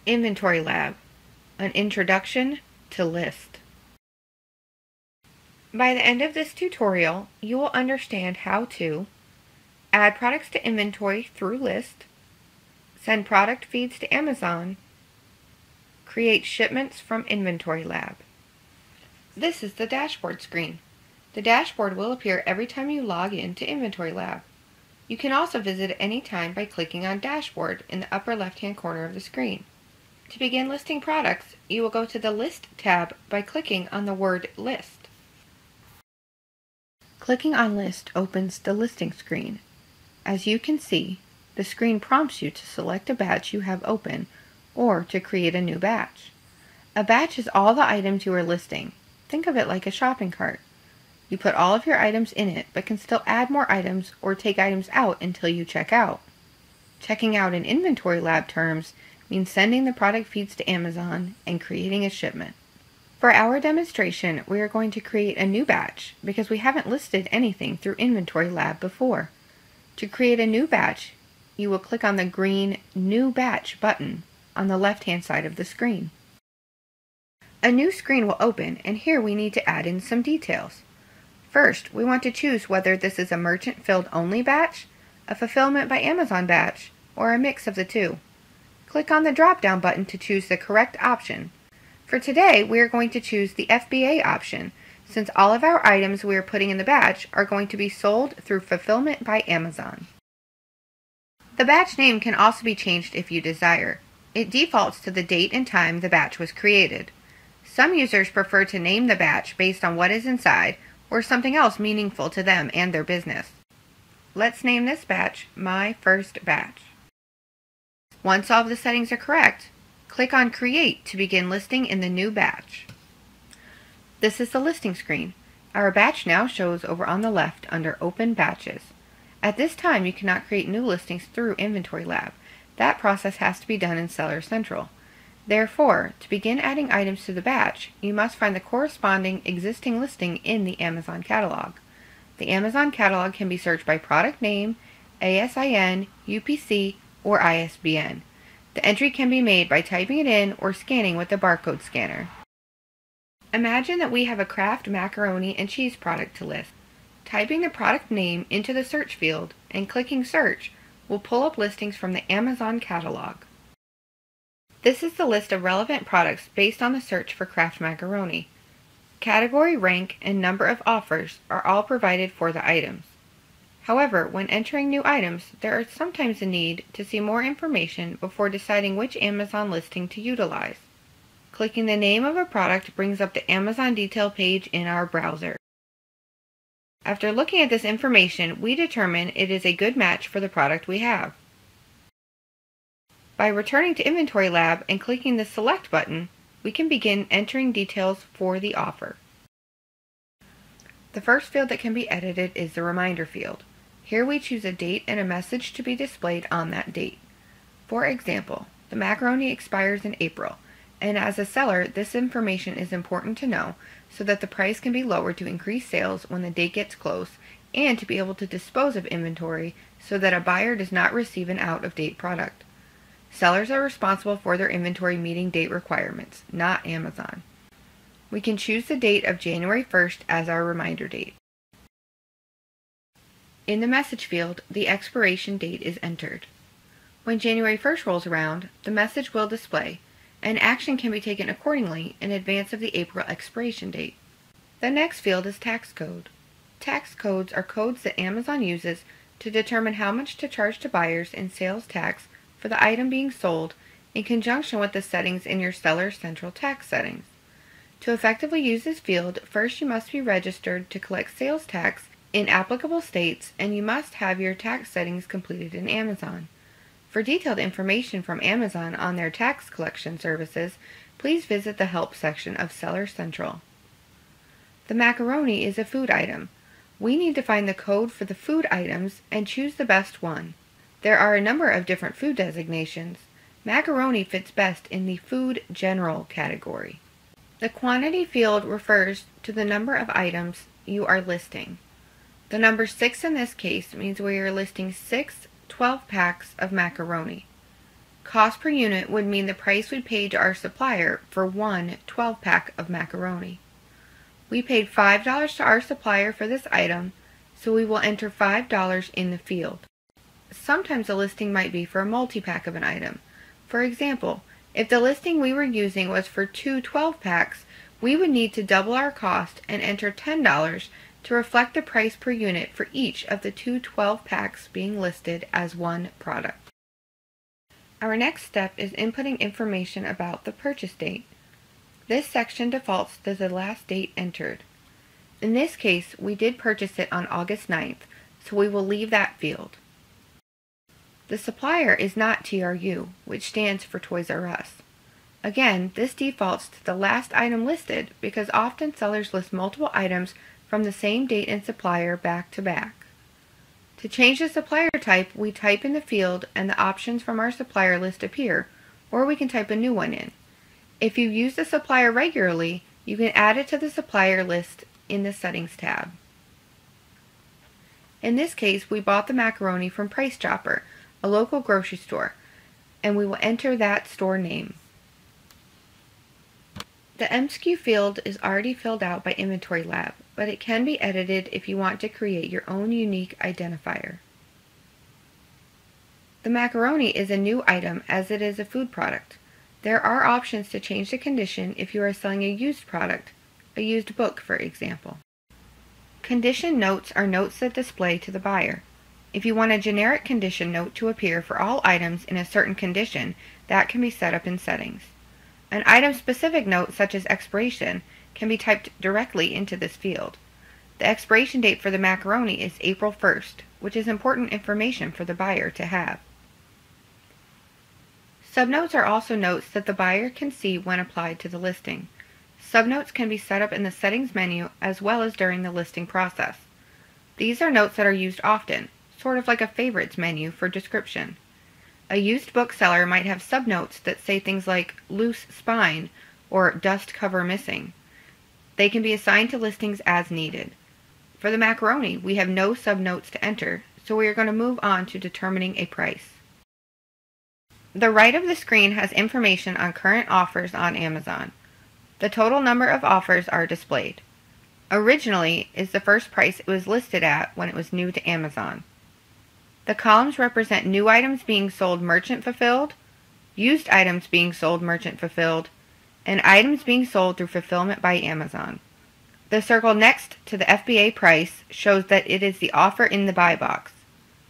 Inventory Lab, an introduction to list. By the end of this tutorial, you will understand how to add products to inventory through list, send product feeds to Amazon, create shipments from InventoryLab. This is the dashboard screen. The dashboard will appear every time you log in to InventoryLab. You can also visit it anytime by clicking on Dashboard in the upper left-hand corner of the screen. To begin listing products, you will go to the List tab by clicking on the word List. Clicking on List opens the listing screen. As you can see, the screen prompts you to select a batch you have open or to create a new batch. A batch is all the items you are listing. Think of it like a shopping cart. You put all of your items in it, but can still add more items or take items out until you check out. Checking out in InventoryLab terms means sending the product feeds to Amazon and creating a shipment. For our demonstration, we are going to create a new batch because we haven't listed anything through InventoryLab before. To create a new batch, you will click on the green New Batch button on the left-hand side of the screen. A new screen will open, and here we need to add in some details. First, we want to choose whether this is a merchant-filled only batch, a fulfillment by Amazon batch, or a mix of the two. Click on the drop-down button to choose the correct option. For today, we are going to choose the FBA option, since all of our items we are putting in the batch are going to be sold through fulfillment by Amazon. The batch name can also be changed if you desire. It defaults to the date and time the batch was created. Some users prefer to name the batch based on what is inside or something else meaningful to them and their business. Let's name this batch My First Batch. Once all of the settings are correct, click on Create to begin listing in the new batch. This is the listing screen. Our batch now shows over on the left under Open Batches. At this time, you cannot create new listings through InventoryLab. That process has to be done in Seller Central. Therefore, to begin adding items to the batch, you must find the corresponding existing listing in the Amazon catalog. The Amazon catalog can be searched by product name, ASIN, UPC, or ISBN. The entry can be made by typing it in or scanning with the barcode scanner. Imagine that we have a Kraft macaroni and cheese product to list. Typing the product name into the search field and clicking Search will pull up listings from the Amazon catalog. This is the list of relevant products based on the search for Kraft macaroni. Category, rank, and number of offers are all provided for the items. However, when entering new items, there is sometimes a need to see more information before deciding which Amazon listing to utilize. Clicking the name of a product brings up the Amazon detail page in our browser. After looking at this information, we determine it is a good match for the product we have. By returning to InventoryLab and clicking the Select button, we can begin entering details for the offer. The first field that can be edited is the Reminder field. Here we choose a date and a message to be displayed on that date. For example, the macaroni expires in April, and as a seller, this information is important to know so that the price can be lowered to increase sales when the date gets close and to be able to dispose of inventory so that a buyer does not receive an out-of-date product. Sellers are responsible for their inventory meeting date requirements, not Amazon. We can choose the date of January 1st as our reminder date. In the message field, the expiration date is entered. When January 1st rolls around, the message will display, and action can be taken accordingly in advance of the April expiration date. The next field is tax code. Tax codes are codes that Amazon uses to determine how much to charge to buyers in sales tax for the item being sold in conjunction with the settings in your Seller Central tax settings. To effectively use this field, first you must be registered to collect sales tax in applicable states, and you must have your tax settings completed in Amazon. For detailed information from Amazon on their tax collection services, please visit the Help section of Seller Central. The macaroni is a food item. We need to find the code for the food items and choose the best one. There are a number of different food designations. Macaroni fits best in the Food General category. The quantity field refers to the number of items you are listing. The number 6 in this case means we are listing 6 12-packs of macaroni. Cost per unit would mean the price we paid to our supplier for one 12-pack of macaroni. We paid $5 to our supplier for this item, so we will enter $5 in the field. Sometimes a listing might be for a multi-pack of an item. For example, if the listing we were using was for two 12-packs, we would need to double our cost and enter $10 to reflect the price per unit for each of the two 12-packs being listed as one product. Our next step is inputting information about the purchase date. This section defaults to the last date entered. In this case, we did purchase it on August 9th, so we will leave that field. The supplier is not TRU, which stands for Toys R Us. Again, this defaults to the last item listed because often sellers list multiple items from the same date and supplier back to back. To change the supplier type, we type in the field and the options from our supplier list appear, or we can type a new one in. If you use the supplier regularly, you can add it to the supplier list in the Settings tab. In this case, we bought the macaroni from Price Chopper, a local grocery store, and we will enter that store name. The MSKU field is already filled out by InventoryLab, but it can be edited if you want to create your own unique identifier. The macaroni is a new item as it is a food product. There are options to change the condition if you are selling a used product, a used book for example. Condition notes are notes that display to the buyer. If you want a generic condition note to appear for all items in a certain condition, that can be set up in settings. An item-specific note such as expiration can be typed directly into this field. The expiration date for the macaroni is April 1st, which is important information for the buyer to have. Subnotes are also notes that the buyer can see when applied to the listing. Subnotes can be set up in the settings menu as well as during the listing process. These are notes that are used often, sort of like a favorites menu for description. A used bookseller might have subnotes that say things like loose spine or dust cover missing. They can be assigned to listings as needed. For the macaroni, we have no subnotes to enter, so we are going to move on to determining a price. The right of the screen has information on current offers on Amazon. The total number of offers are displayed. Originally is the first price it was listed at when it was new to Amazon. The columns represent new items being sold merchant fulfilled, used items being sold merchant fulfilled, and items being sold through fulfillment by Amazon. The circle next to the FBA price shows that it is the offer in the buy box.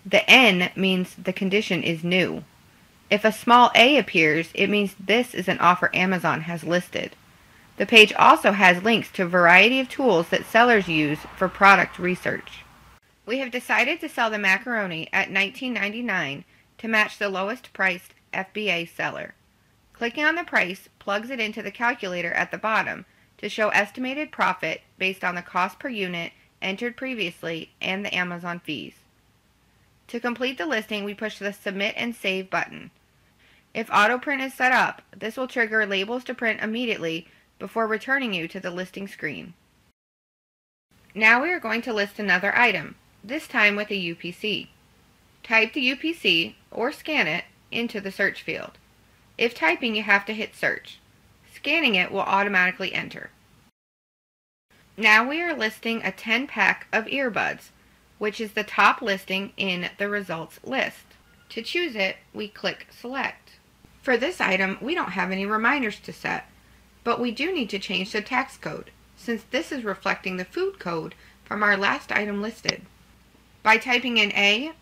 The N means the condition is new. If a small a appears, it means this is an offer Amazon has listed. The page also has links to a variety of tools that sellers use for product research. We have decided to sell the macaroni at $19.99 to match the lowest priced FBA seller. Clicking on the price plugs it into the calculator at the bottom to show estimated profit based on the cost per unit entered previously and the Amazon fees. To complete the listing, we push the Submit and Save button. If auto print is set up, this will trigger labels to print immediately before returning you to the listing screen. Now we are going to list another item, this time with a UPC. Type the UPC, or scan it, into the search field. If typing, you have to hit search. Scanning it will automatically enter. Now we are listing a 10-pack of earbuds, which is the top listing in the results list. To choose it, we click Select. For this item, we don't have any reminders to set, but we do need to change the tax code, since this is reflecting the food code from our last item listed. By typing in A_GEN,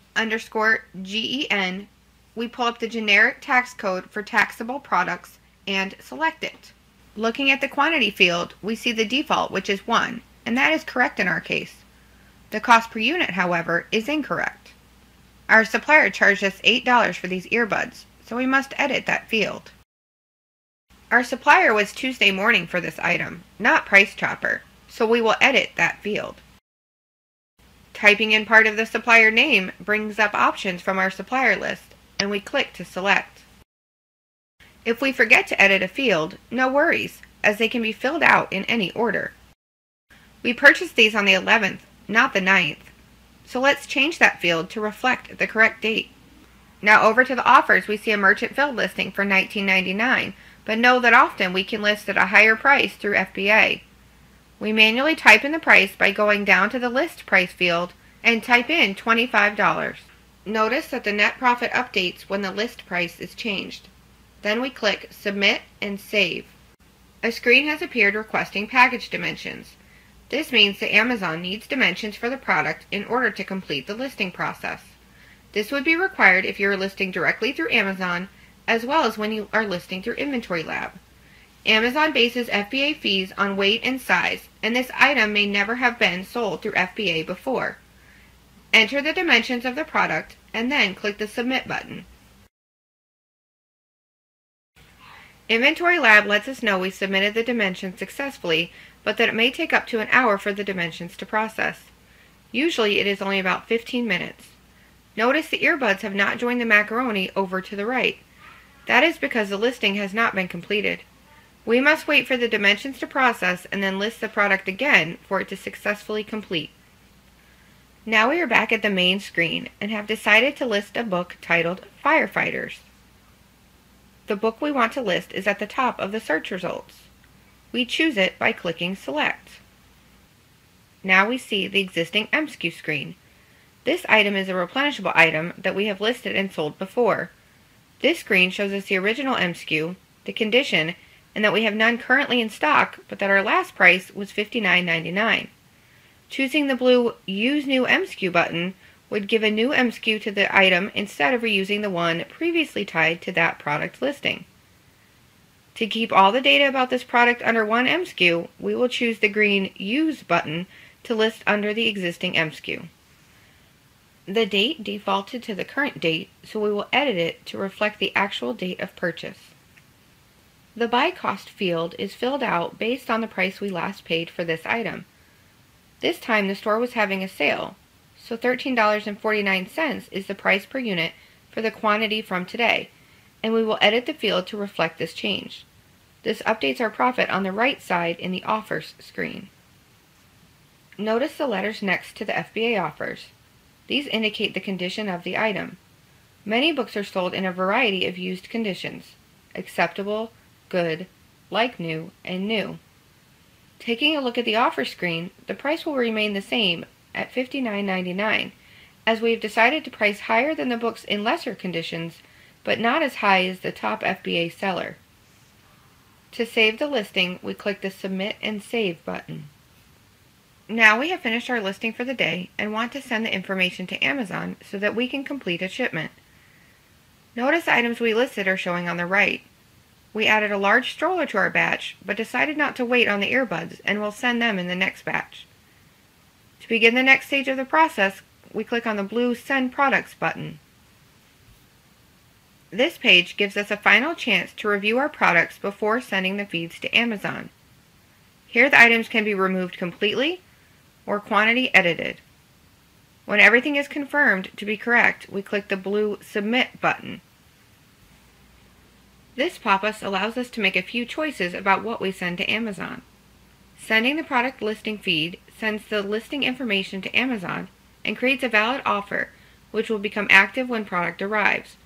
we pull up the generic tax code for taxable products and select it. Looking at the quantity field, we see the default, which is 1, and that is correct in our case. The cost per unit, however, is incorrect. Our supplier charged us $8 for these earbuds, so we must edit that field. Our supplier was Tuesday Morning for this item, not Price Chopper, so we will edit that field. Typing in part of the supplier name brings up options from our supplier list, and we click to select. If we forget to edit a field, no worries, as they can be filled out in any order. We purchased these on the 11th, not the 9th, so let's change that field to reflect the correct date. Now over to the offers, we see a merchant filled listing for $19.99, but know that often we can list at a higher price through FBA. We manually type in the price by going down to the list price field and type in $25. Notice that the net profit updates when the list price is changed. Then we click Submit and Save. A screen has appeared requesting package dimensions. This means that Amazon needs dimensions for the product in order to complete the listing process. This would be required if you are listing directly through Amazon, as well as when you are listing through InventoryLab. Amazon bases FBA fees on weight and size, and this item may never have been sold through FBA before. Enter the dimensions of the product, and then click the Submit button. InventoryLab lets us know we submitted the dimensions successfully, but that it may take up to an hour for the dimensions to process. Usually it is only about 15 minutes. Notice the earbuds have not joined the macaroni over to the right. That is because the listing has not been completed. We must wait for the dimensions to process and then list the product again for it to successfully complete. Now we are back at the main screen and have decided to list a book titled Firefighters. The book we want to list is at the top of the search results. We choose it by clicking Select. Now we see the existing MSKU screen. This item is a replenishable item that we have listed and sold before. This screen shows us the original MSKU, the condition, and that we have none currently in stock, but that our last price was $59.99. Choosing the blue Use New MSKU button would give a new MSKU to the item instead of reusing the one previously tied to that product listing. To keep all the data about this product under one MSKU, we will choose the green Use button to list under the existing MSKU. The date defaulted to the current date, so we will edit it to reflect the actual date of purchase. The buy cost field is filled out based on the price we last paid for this item. This time the store was having a sale, so $13.49 is the price per unit for the quantity from today, and we will edit the field to reflect this change. This updates our profit on the right side in the Offers screen. Notice the letters next to the FBA offers. These indicate the condition of the item. Many books are sold in a variety of used conditions: acceptable, good, like new, and new. Taking a look at the offer screen, the price will remain the same at $59.99, as we've decided to price higher than the books in lesser conditions, but not as high as the top FBA seller. To save the listing, we click the Submit and Save button. Now we have finished our listing for the day and want to send the information to Amazon so that we can complete a shipment. Notice the items we listed are showing on the right. We added a large stroller to our batch, but decided not to wait on the earbuds and will send them in the next batch. To begin the next stage of the process, we click on the blue Send Products button. This page gives us a final chance to review our products before sending the feeds to Amazon. Here the items can be removed completely or quantity edited. When everything is confirmed to be correct, we click the blue Submit button. This pop-up allows us to make a few choices about what we send to Amazon. Sending the product listing feed sends the listing information to Amazon and creates a valid offer, which will become active when product arrives.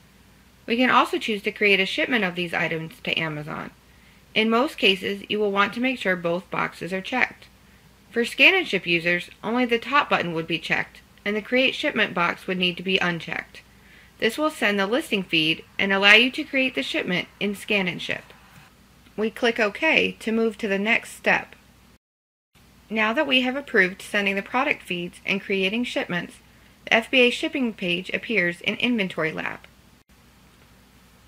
We can also choose to create a shipment of these items to Amazon. In most cases, you will want to make sure both boxes are checked. For Scan and Ship users, only the top button would be checked, and the Create Shipment box would need to be unchecked. This will send the listing feed and allow you to create the shipment in Scan and Ship. We click OK to move to the next step. Now that we have approved sending the product feeds and creating shipments, the FBA shipping page appears in InventoryLab.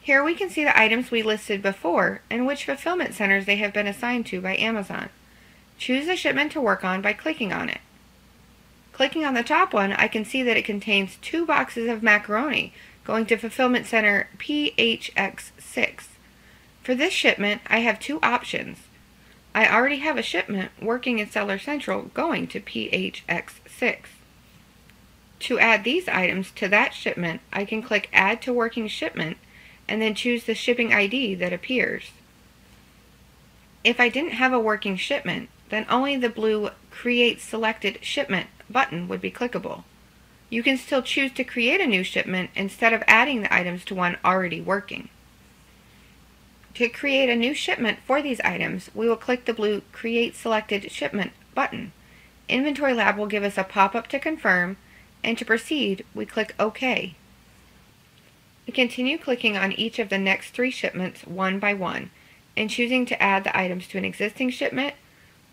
Here we can see the items we listed before and which fulfillment centers they have been assigned to by Amazon. Choose the shipment to work on by clicking on it. Clicking on the top one, I can see that it contains 2 boxes of macaroni going to fulfillment center PHX6. For this shipment, I have 2 options. I already have a shipment working in Seller Central going to PHX6. To add these items to that shipment, I can click Add to Working Shipment and then choose the shipping ID that appears. If I didn't have a working shipment, then only the blue Create Selected Shipment button would be clickable. You can still choose to create a new shipment instead of adding the items to one already working. To create a new shipment for these items, we will click the blue Create Selected Shipment button. InventoryLab will give us a pop-up to confirm, and to proceed, we click OK. We continue clicking on each of the next 3 shipments one by one, and choosing to add the items to an existing shipment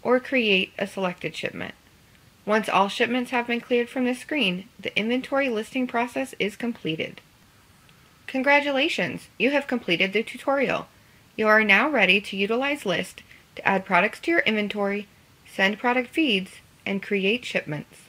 or create a selected shipment. Once all shipments have been cleared from the screen, the inventory listing process is completed. Congratulations! You have completed the tutorial. You are now ready to utilize List to add products to your inventory, send product feeds, and create shipments.